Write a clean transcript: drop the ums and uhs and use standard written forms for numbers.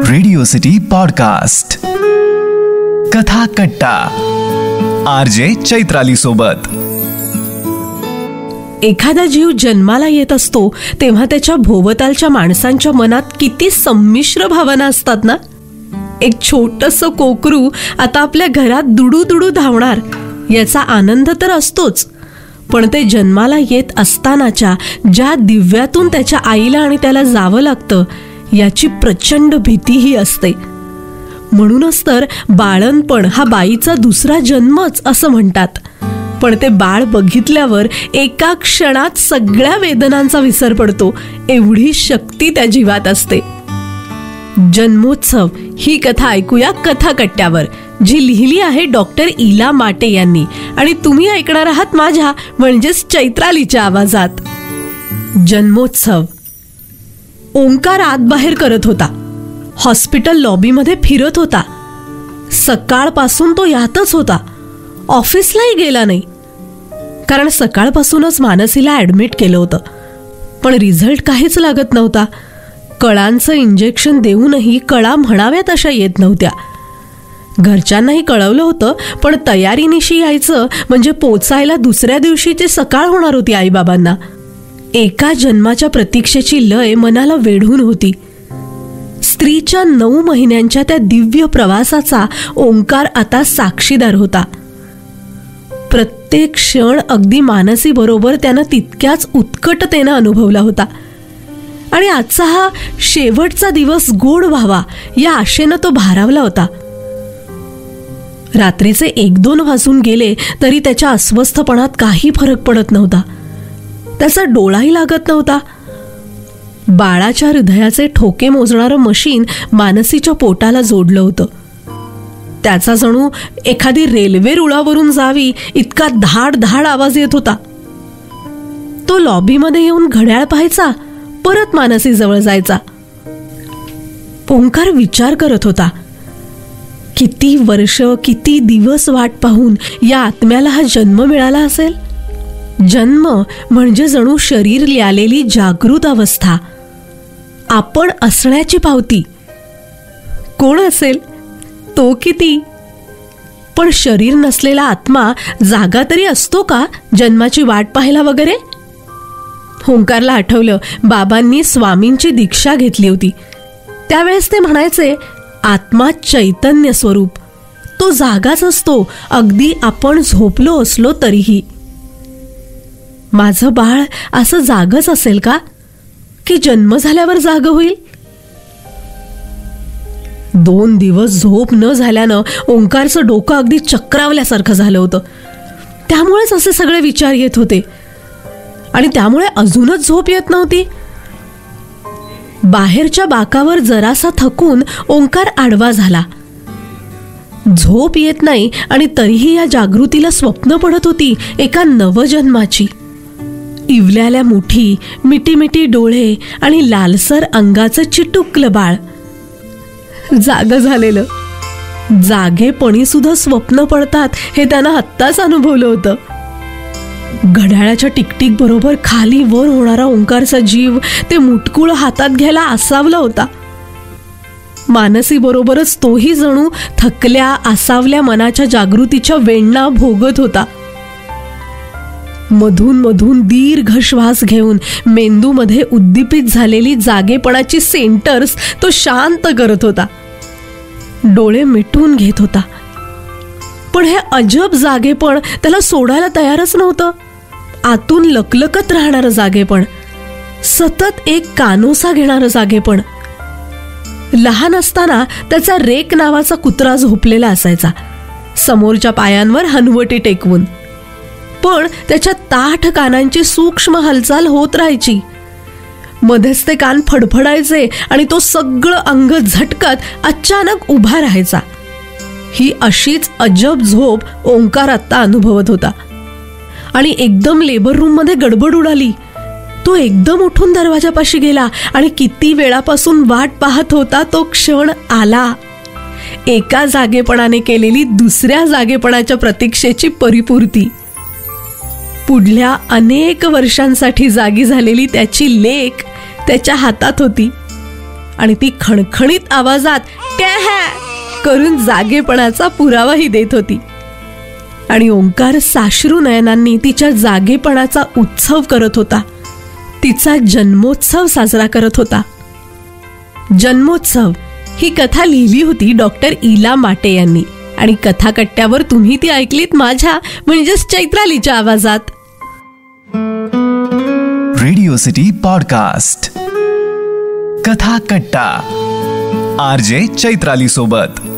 Radio city podcast कथा कट्टा RJ Chaitrali सोबत. एखादा जीव जन्माला येत असतो तेव्हा त्याच्या भोवतालच्या माणसांच्या मनात किती संमिश्र भावना असतात ना. एक छोटंसं कोकरू आता आपल्या घरात दुडू दुडू धावणार याचा आनंद तर असतोच, पण ते जन्माला येत असतानाच्या ज्या दिव्यातून त्याच्या आईला आणि त्याला जावं लागतं याची प्रचंड भीतीही असते. म्हणूनच तर बाळंतपण हा बाईचा दुसरा जन्मच असं म्हणतात. पण ते बाळ बघितल्यावर एका क्षणात सगळ्या वेदनांचा विसर पडतो, एवढी शक्ती त्या जीवात असते. जन्मोत्सव ही कथा ऐकूया कथा कट्ट्यावर, जी लिहिली आहे डॉक्टर इला माटे यांनी, आणि तुम्ही ऐकणार आहात माझ्या म्हणजेच चैत्रालीच्या आवाजात. जन्मोत्सव. ओंकार आत बाहेर करत होता. हॉस्पिटल लॉबीमध्ये फिरत होता. सकाळपासून तो यातच होता. ऑफिसलाही गेला नाही, कारण सकाळपासूनच मानसीला ऍडमिट केलं होतं. पण रिझल्ट काहीच लागत नव्हता. कळांचं इंजेक्शन देऊनही कळा म्हणाव्यात अशा येत नव्हत्या. घरच्यांनाही कळवलं होतं, पण तयारीनिशी यायचं म्हणजे पोचायला दुसऱ्या दिवशीची सकाळ होणार होती आईबाबांना. एका जन्माच्या प्रतीक्षेची लय मनाला वेढून होती. स्त्रीच्या 9 महिन्यांच्या त्या दिव्य प्रवासाचा ओंकार आता साक्षीदार होता. प्रत्येक क्षण अगदी मानसी बरोबर त्यानं तितक्याच उत्कटतेनं अनुभवला होता. आणि आजचा हा शेवटचा दिवस गोड व्हावा या आशेनं तो भारावला होता. रात्रीचे 1-2 वाजून गेले तरी त्याच्या अस्वस्थपणात काही फरक पडत नव्हता. त्याचा डोळाही लागत नव्हता. बाळाच्या हृदयाचे ठोके मोजणारं मशीन मानसीच्या पोटाला जोडलं होतं. त्याचा जणू एखादी रेल्वे रुळावरून जावी इतका धाड धाड आवाज येत होता. तो लॉबीमध्ये येऊन घड्याळ पाहायचा, परत मानसी जवळ जायचा. ओंकार विचार करत होता, किती वर्ष किती दिवस वाट पाहून या आत्म्याला हा जन्म मिळाला असेल. जन्म म्हणजे जणू शरीर लिहिलेली जागृत अवस्था, आपण असण्याची पावती. कोण असेल तो किती, पण शरीर नसलेला आत्मा जागा तरी असतो का जन्माची वाट पाहायला वगैरे. ओंकारला आठवलं, बाबांनी स्वामींची दीक्षा घेतली होती. त्यावेळेस ते म्हणायचे, आत्मा चैतन्य स्वरूप, तो जागाच असतो अगदी आपण झोपलो असलो तरीही. माझं बाळ असं जागच असेल का, की जन्म झाल्यावर जाग होईल. 2 दिवस झोप न झाल्यानं ओंकारचं डोकं अगदी चक्रावल्यासारखं झालं होतं. त्यामुळेच असे सगळे विचार येत होते, आणि त्यामुळे अजूनच झोप येत नव्हती. बाहेरच्या बाकावर जरासा थकून ओंकार आडवा झाला. झोप येत नाही आणि तरीही या जागृतीला स्वप्न पडत होती एका नवजन्माची. इवल्याल्या मुठी, मिटी डोळे आणि लालसर अंगाचं चिटुकलं बाळ. जागं झालेलं. जागेपणी सुद्धा स्वप्न पडतात हे त्यानं आत्ताच अनुभवलं होतं. घड्याळाच्या टिकटिक बरोबर खाली वर होणारा ओंकारचा जीव ते मुटकुळ हातात घ्यायला आसावला होता. मानसी बरोबरच तोही जणू थकल्या आसावल्या मनाच्या जागृतीच्या वेण्णा भोगत होता. मधून मधून दीर्घ श्वास घेऊन मेंदूमध्ये उद्दीपित झालेली जागेपणाची सेंटर्स तो शांत करत होता. डोळे मिटून घेत होता. पण हे अजब जागेपण त्याला सोडायला तयारच नव्हतं. आतून लकलकत राहणारं जागेपण, सतत एक कानोसा घेणारं जागेपण. लहान असताना त्याचा रेक नावाचा कुत्रा झोपलेला असायचा, समोरच्या पायांवर हनवटी टेकवून. पण त्याच्या ताठ कानांची सूक्ष्म हालचाल होत राहायची. मध्येच ते कान फडफडायचे आणि तो सगळं अंग झटकत अचानक उभा राहायचा. ही अशीच अजब झोप ओंकार आत्ता अनुभवत होता. आणि एकदम लेबर रूम मध्ये गडबड उडाली. तो एकदम उठून दरवाजापाशी गेला आणि किती वेळापासून वाट पाहत होता तो क्षण आला. एका जागेपणाने केलेली दुसऱ्या जागेपणाच्या प्रतीक्षेची परिपूर्ती. पुढल्या अनेक वर्षांसाठी जागी झालेली त्याची लेक त्याच्या हातात होती. आणि ती खणखणीत आवाजात ट्याहॅ करून जागेपणाचा पुरावाही देत होती. आणि ओंकार साश्रू नयनांनी तिच्या जागेपणाचा उत्सव करत होता. तिचा जन्मोत्सव साजरा करत होता. जन्मोत्सव ही कथा लिहिली होती डॉक्टर इला माटे यांनी आणि कथाकट्ट्यावर तुम्ही ती ऐकलीत माझ्या म्हणजेच चैत्रालीच्या आवाजात. रेडिओ सिटी पॉडकास्ट कथा कट्टा RJ चैत्राली सोबत.